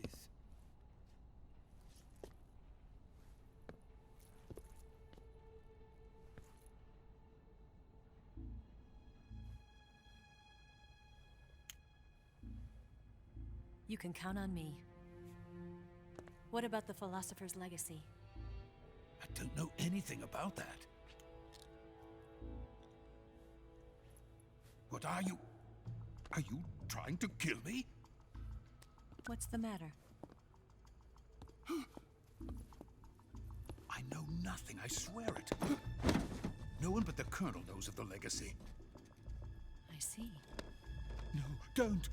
is. You can count on me. What about the philosopher's legacy? I don't know anything about that. What are you? Are you trying to kill me? What's the matter? I know nothing, I swear it. No one but the Colonel knows of the legacy. I see. No, don't!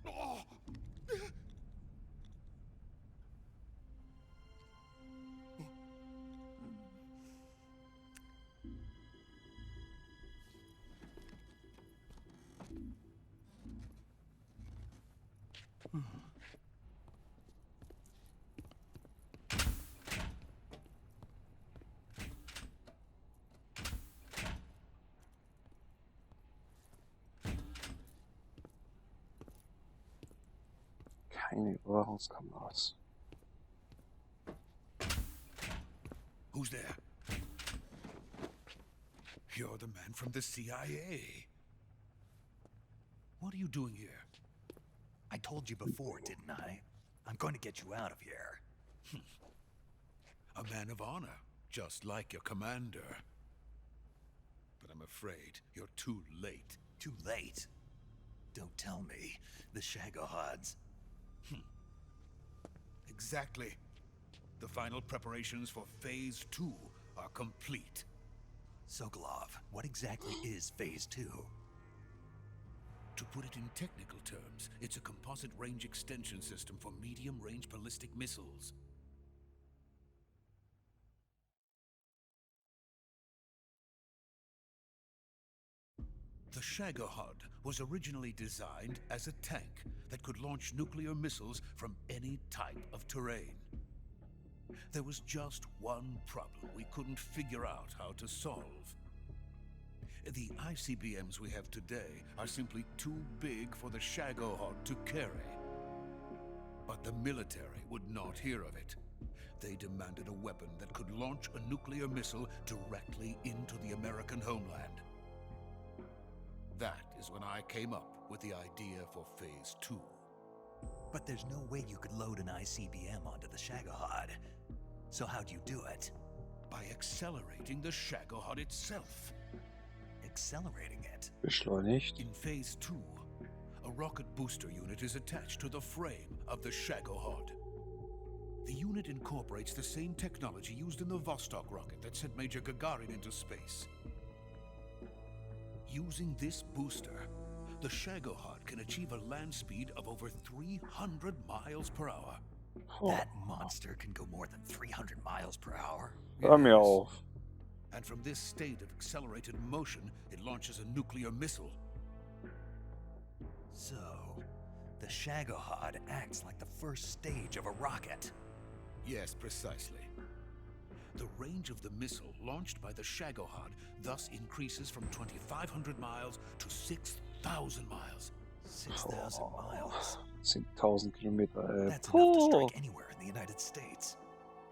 Oh. Keine Überwachungskameras. Who's there? You're the man from the CIA. What are you doing here? I told you before, didn't I? I'm going to get you out of here. A man of honor, just like your commander. But I'm afraid you're too late. Too late? Don't tell me. The Shagohods. Exactly. The final preparations for Phase 2 are complete. Sokolov, what exactly is Phase 2? To put it in technical terms, it's a composite range extension system for medium-range ballistic missiles. The Shagohod was originally designed as a tank that could launch nuclear missiles from any type of terrain. There was just one problem we couldn't figure out how to solve. The ICBMs we have today are simply too big for the Shagohod to carry. But the military would not hear of it. They demanded a weapon that could launch a nuclear missile directly into the American homeland. That is when I came up with the idea for Phase 2. But there's no way you could load an ICBM onto the Shagohod. So how'd you do it? By accelerating the Shagohod itself. Accelerating it? Beschleunigt. In Phase 2, a rocket booster unit is attached to the frame of the Shagohod. The unit incorporates the same technology used in the Vostok rocket that sent Major Gagarin into space. Using this booster, the Shagohod can achieve a land speed of over 300 miles per hour. That monster can go more than 300 miles per hour? Hör mir auf. And from this state of accelerated motion, it launches a nuclear missile. So, the Shagohod acts like the first stage of a rocket. Yes, precisely. The range of the missile launched by the Shagohod thus increases from 2,500 miles to 6,000 miles. 6,000 miles? 10.000 Kilometer, That's enough to strike anywhere in the United States.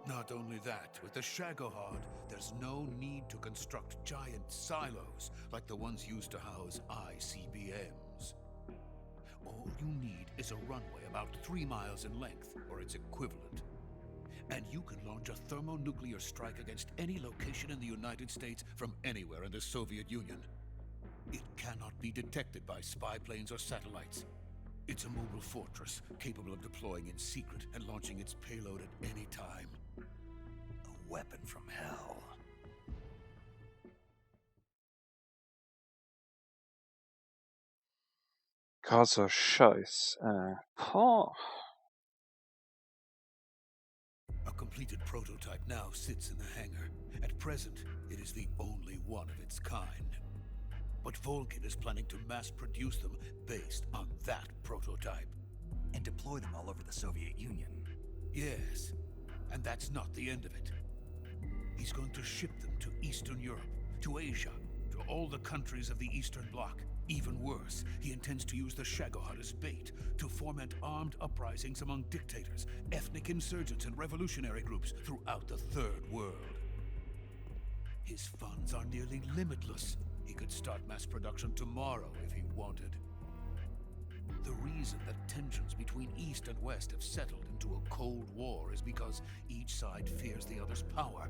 Not only that, with the Shagohod, there's no need to construct giant silos like the ones used to house ICBMs. All you need is a runway about 3 miles in length, or its equivalent. And you can launch a thermonuclear strike against any location in the United States from anywhere in the Soviet Union. It cannot be detected by spy planes or satellites. It's a mobile fortress, capable of deploying in secret and launching its payload at any time. A weapon from hell. Krasser Scheiß. A completed prototype now sits in the hangar. At present, it is the only one of its kind. But Volkin is planning to mass-produce them based on that prototype. And deploy them all over the Soviet Union. Yes, and that's not the end of it. He's going to ship them to Eastern Europe, to Asia, to all the countries of the Eastern Bloc, Even worse, he intends to use the Shagohod as bait to foment armed uprisings among dictators, ethnic insurgents, and revolutionary groups throughout the Third World. His funds are nearly limitless. He could start mass production tomorrow if he wanted. The reason that tensions between East and West have settled into a Cold War is because each side fears the other's power.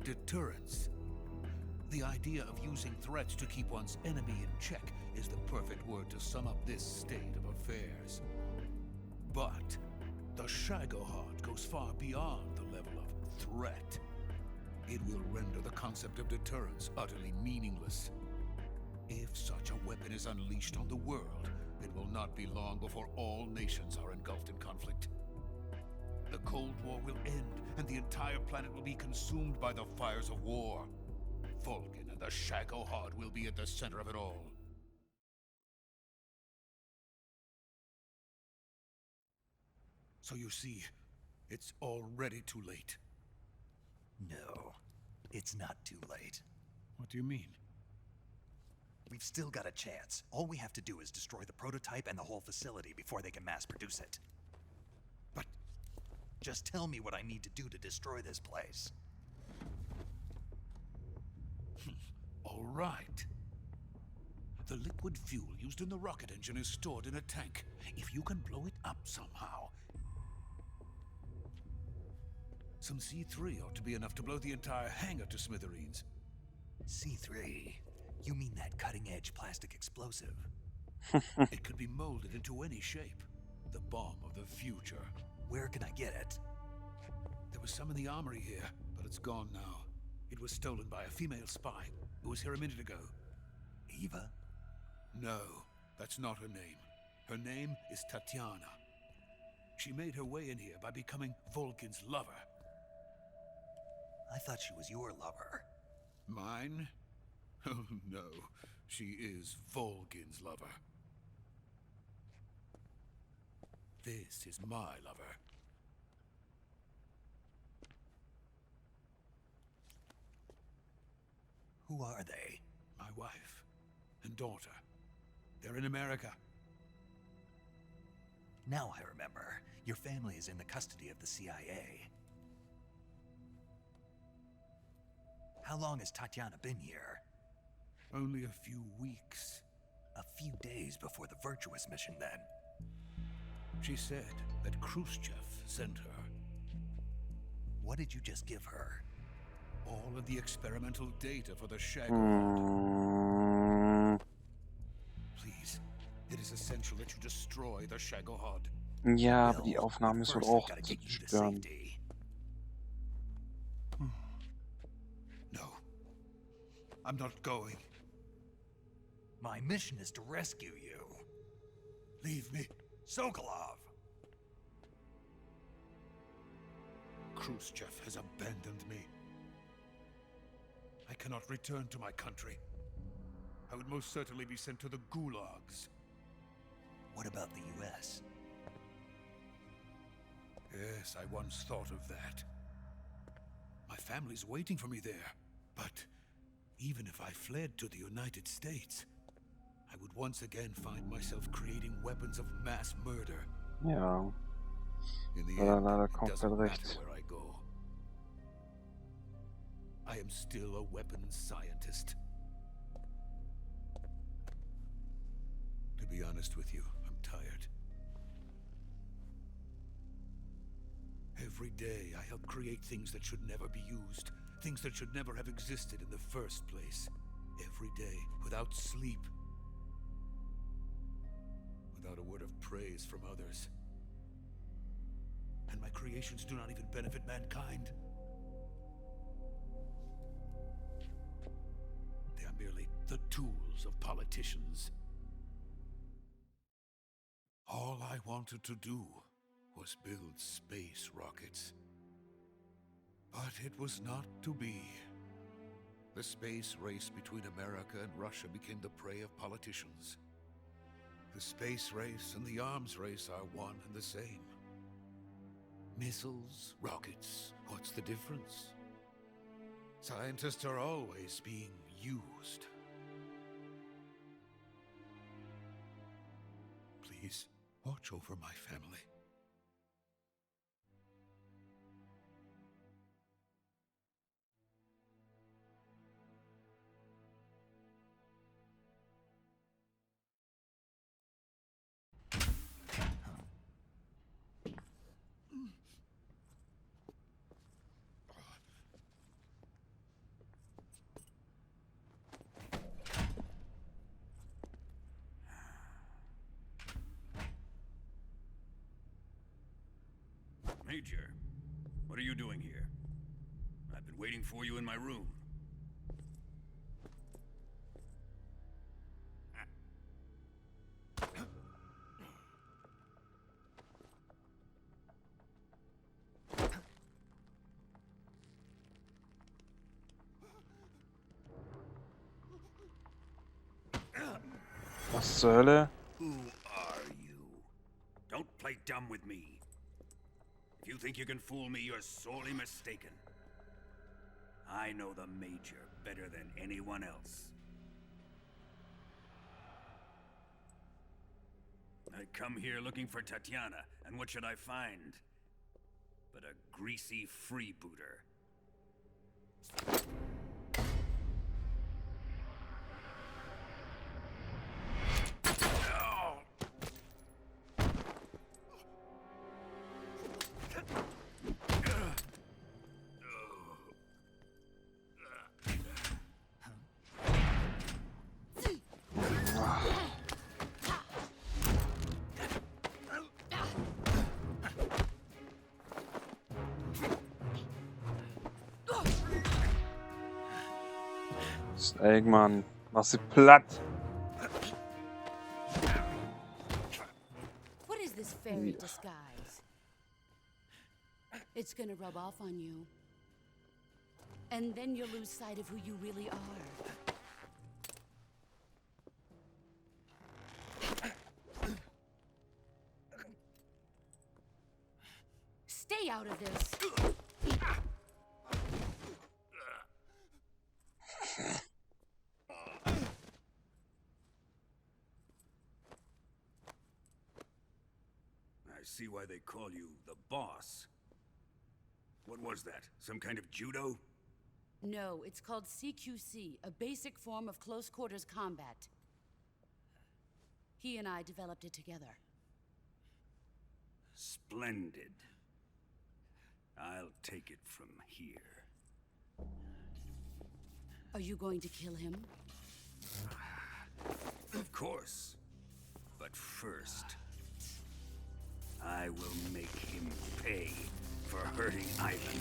Deterrence. The idea of using threats to keep one's enemy in check is the perfect word to sum up this state of affairs. But the Shagohod goes far beyond the level of threat. It will render the concept of deterrence utterly meaningless. If such a weapon is unleashed on the world, it will not be long before all nations are engulfed in conflict. The Cold War will end, and the entire planet will be consumed by the fires of war. Vulcan and the Shagohod will be at the center of it all. So you see, it's already too late. No, it's not too late. What do you mean? We've still got a chance. All we have to do is destroy the prototype and the whole facility before they can mass produce it. But just tell me what I need to do to destroy this place. all right. The liquid fuel used in the rocket engine is stored in a tank. If you can blow it up somehow. Some C3 ought to be enough to blow the entire hangar to smithereens. C3? You mean that cutting-edge plastic explosive? It could be molded into any shape. The bomb of the future. Where can I get it? There was some in the armory here, but it's gone now. It was stolen by a female spy who was here a minute ago. Eva? No, that's not her name. Her name is Tatiana. She made her way in here by becoming Vulcan's lover. I thought she was your lover. Mine? Oh no, she is Vulcan's lover. This is my lover. Who are they? My wife and daughter. They're in America. Now I remember. Your family is in the custody of the CIA. How long has Tatiana been here? Only a few weeks. A few days before the Virtuous mission, then. She said that Khrushchev sent her. What did you just give her? All of the experimental data for the Shagohod. Please, it is essential that you destroy the Shagohod. Ja, aber die Aufnahme soll auch stören. No, I'm not going. My mission is to rescue you. Leave me. Sokolov! Khrushchev has abandoned me. I cannot return to my country. I would most certainly be sent to the gulags. What about the US? Yes, I once thought of that. My family's waiting for me there. But even if I fled to the United States, I would once again find myself creating weapons of mass murder. Ja, In the leider end, it komplett doesn't recht. matter where I go. I am still a weapons scientist. To be honest with you, I'm tired. Every day I help create things that should never be used, things that should never have existed in the first place. Every day, without sleep. Without a word of praise from others. And my creations do not even benefit mankind. They are merely the tools of politicians. All I wanted to do was build space rockets. But it was not to be. The space race between America and Russia became the prey of politicians. The space race and the arms race are one and the same. Missiles, rockets, what's the difference? Scientists are always being used. Please, watch over my family. Major, what are you doing here? I've been waiting for you in my room. Was zur Hölle? Who are you? Don't play dumb with me. If you think you can fool me, you're sorely mistaken. I know the Major better than anyone else. I come here looking for Tatiana, and what should I find? But a greasy freebooter. Snake, Mann. Mach sie platt. What is this fairy disguise? It's gonna rub off on you. And then you'll lose sight of who you really are. Stay out of this. I see why they call you the boss. What was that? Some kind of judo? No, it's called CQC, a basic form of close quarters combat. He and I developed it together. Splendid. I'll take it from here. Are you going to kill him? Of course. But first, I will make him pay for hurting Ivan.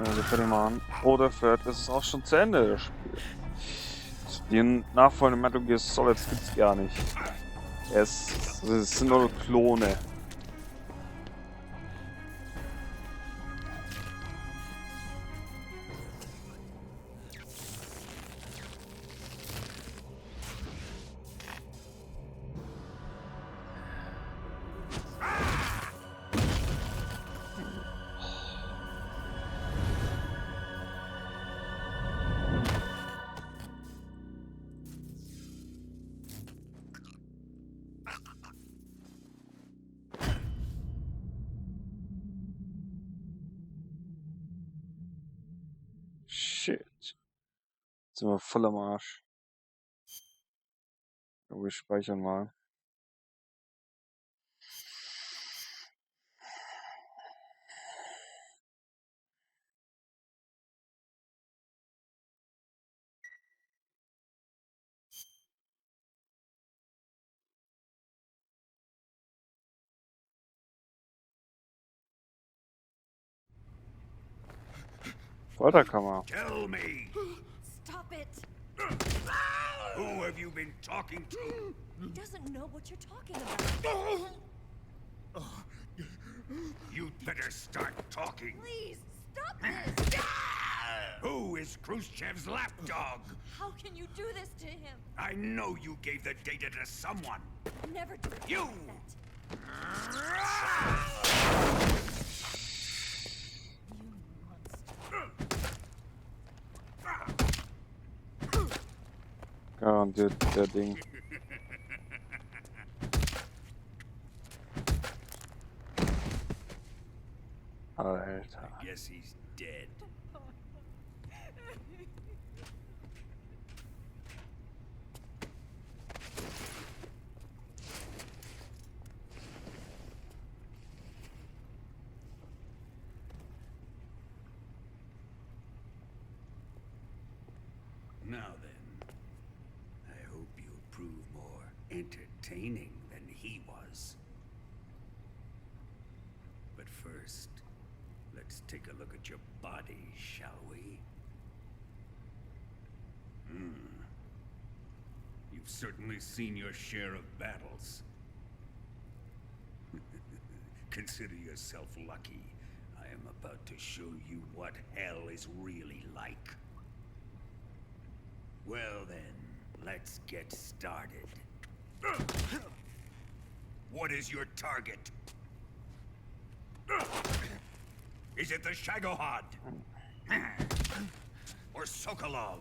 Also für den Mann. Oder Third ist es auch schon zu Ende, das Spiel. Den nachfolgenden Metal Gear Solid gibt's gar nicht. Es sind nur Klone. Jetzt sind wir voll am Arsch. Wir speichern mal. Folterkammer. Tell me, Stop it! who have you been talking to? He doesn't know what you're talking about. You'd better start talking. Please, stop this! Who is Khrushchev's lapdog? How can you do this to him? I know you gave the data to someone. Never do You! that. You monster. Garantiert der Ding. Alter. I guess he's dead. Now then, I hope you'll prove more entertaining than he was. But first, let's take a look at your body, shall we? You've certainly seen your share of battles. Consider yourself lucky. I am about to show you what hell is really like. Well then, let's get started. What is your target? Is it the Shagohod? Or Sokolov?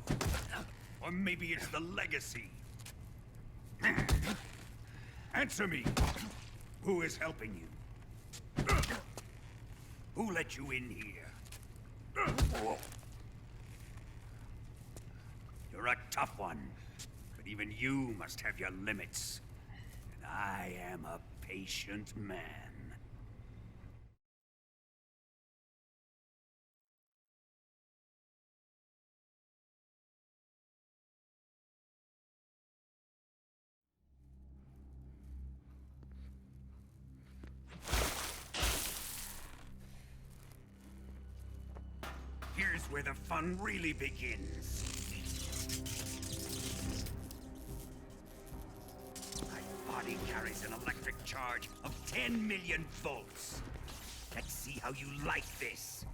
Or maybe it's the Legacy? Answer me! Who is helping you? Who let you in here? You're a tough one, but even you must have your limits. And I am a patient man. Here's where the fun really begins. My body carries an electric charge of 10 million volts. Let's see how you like this.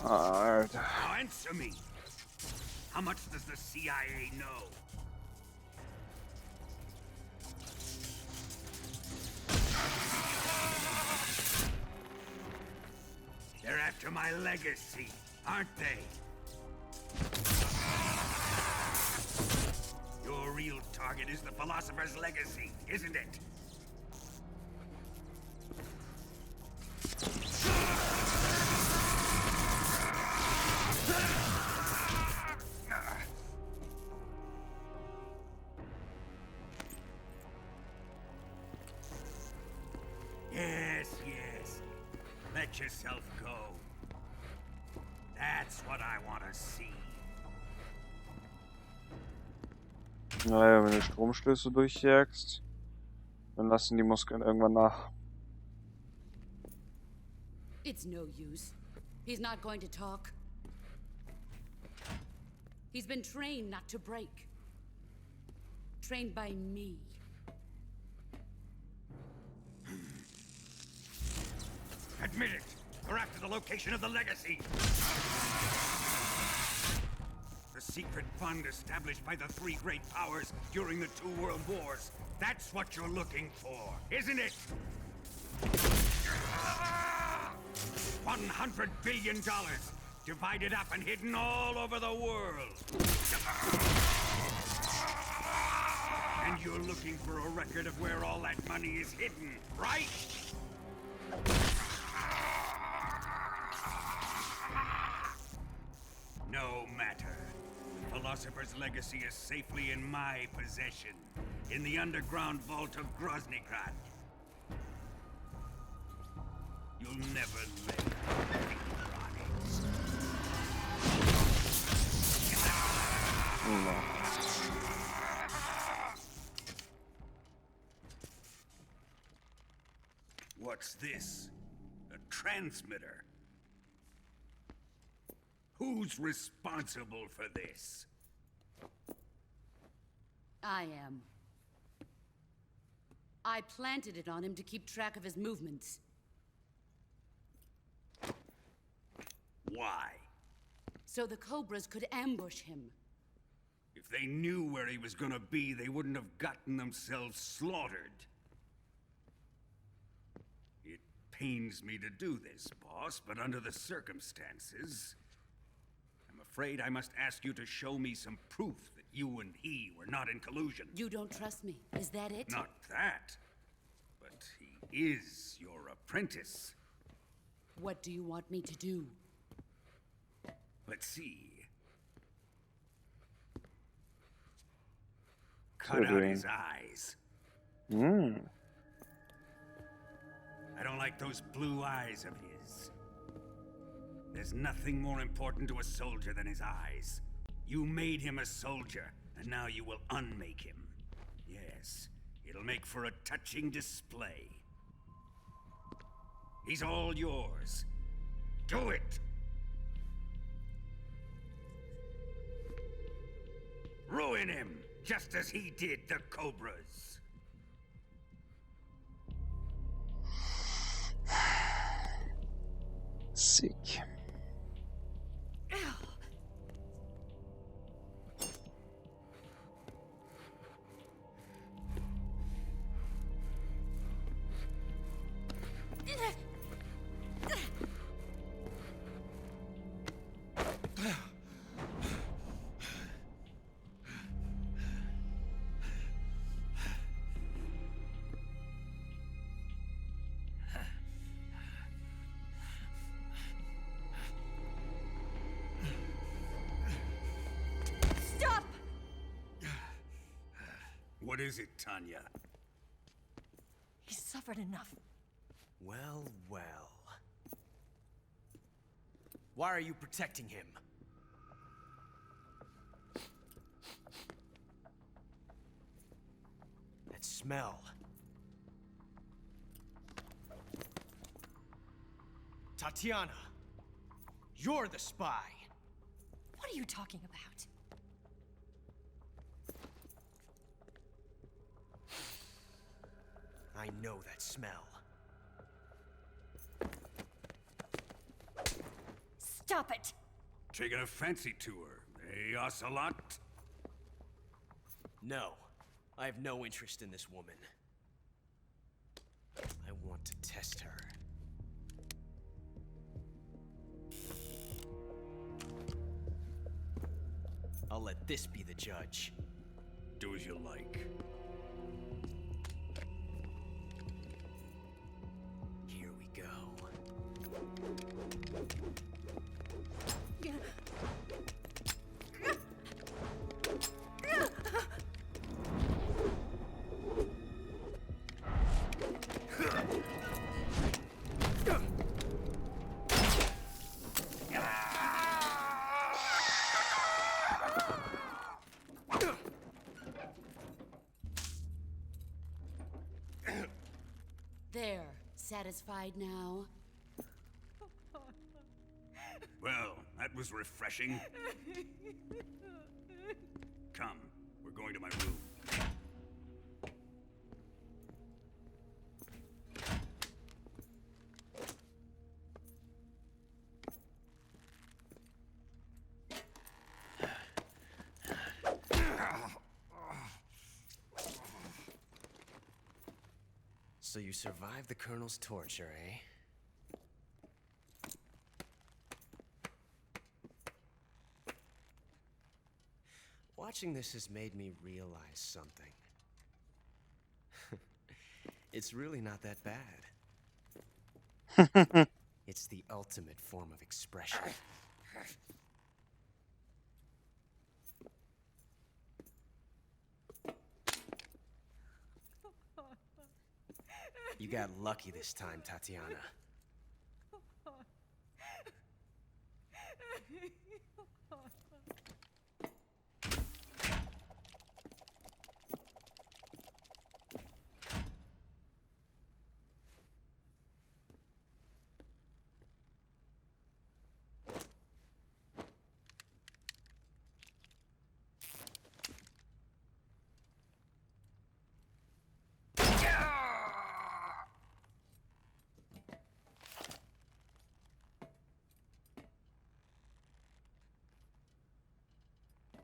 Alter. Now answer me. How much does the CIA know? They're after my legacy, aren't they? Your real target is the philosopher's legacy, isn't it? Yes. Let yourself go. That's what I want to see. Naja, wenn du Stromstöße durchjagst, dann lassen die Muskeln irgendwann nach. It's no use. He's not going to talk. He's been trained not to break. Trained by me. Admit it. We're after the location of the legacy. The secret fund established by the three great powers during the 2 world wars. That's what you're looking for, isn't it? $100 billion divided up and hidden all over the world. And you're looking for a record of where all that money is hidden, right? philosopher's legacy is safely in my possession, in the underground vault of Groznygrad. You'll never lay finger on it. No. What's this? A transmitter? Who's responsible for this? I am. I planted it on him to keep track of his movements. Why? So the Cobras could ambush him. If they knew where he was gonna be, they wouldn't have gotten themselves slaughtered. It pains me to do this, boss, but under the circumstances, I'm afraid I must ask you to show me some proof that you and he were not in collusion. You don't trust me, is that it? Not that, but he is your apprentice. What do you want me to do? Let's see. Cut out his eyes. Hmm. I don't like those blue eyes of his. There's nothing more important to a soldier than his eyes. You made him a soldier, and now you will unmake him. Yes, it'll make for a touching display. He's all yours. Do it! Ruin him, just as he did the Cobras. Sick. What is it, Tanya? He's suffered enough. Well, well. Why are you protecting him? That smell. Tatiana, you're the spy. What are you talking about? I know that smell. Stop it! Taking a fancy to her, eh, Ocelot? No, I have no interest in this woman. I want to test her. I'll let this be the judge. Do as you like. Here we go. There. Satisfied now? Well, that was refreshing. Come, we're going to my room. So you survived the Colonel's torture, eh? Watching this has made me realize something. It's really not that bad. It's the ultimate form of expression. You got lucky this time, Tatiana.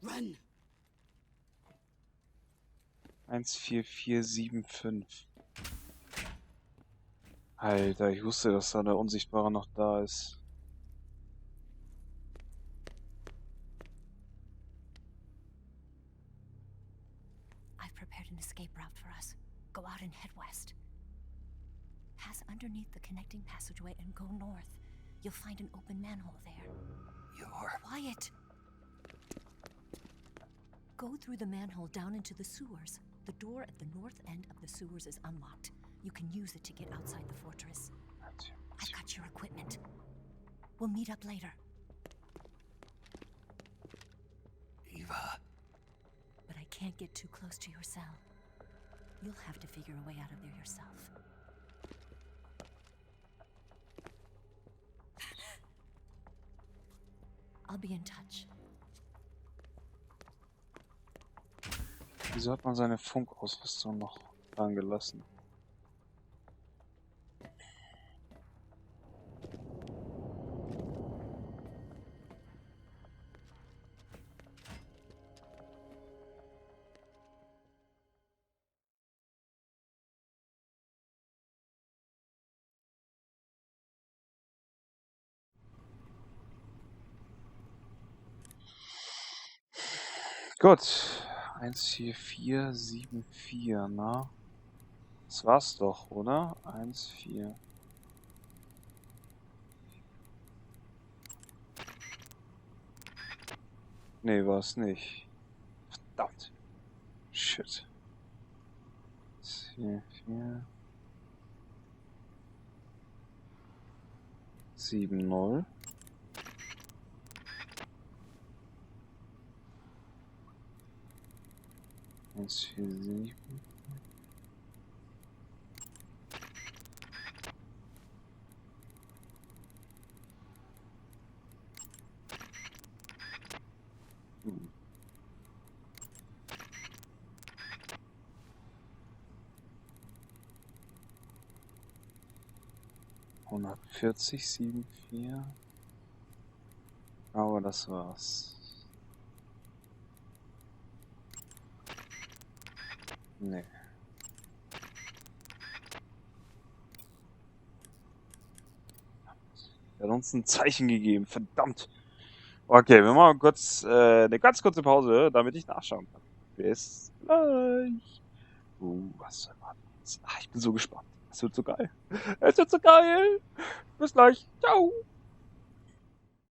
Run! 14475. Alter, ich wusste, dass da der Unsichtbare noch da ist. I've prepared an escape route for us. Go out and head west. Pass underneath the connecting passageway and go north. You'll find an open manhole there. You're... Quiet! Go through the manhole down into the sewers. The door at the north end of the sewers is unlocked. You can use it to get outside the fortress. I've got your equipment. We'll meet up later. Eva. But I can't get too close to your cell. You'll have to figure a way out of there yourself. I'll be in touch. Wieso hat man seine Funkausrüstung noch dran gelassen? Gut. 14474, na? Das war's doch, oder? 14. Nee, war's nicht. Verdammt. Shit. 44. 70. 147. Hm. 140,74. Aber das war's. Nee. Er hat uns ein Zeichen gegeben, verdammt. Okay, wir machen kurz eine ganz kurze Pause, damit ich nachschauen kann. Bis gleich. Was erwartet uns? Ich bin so gespannt. Es wird so geil. Es wird so geil. Bis gleich. Ciao.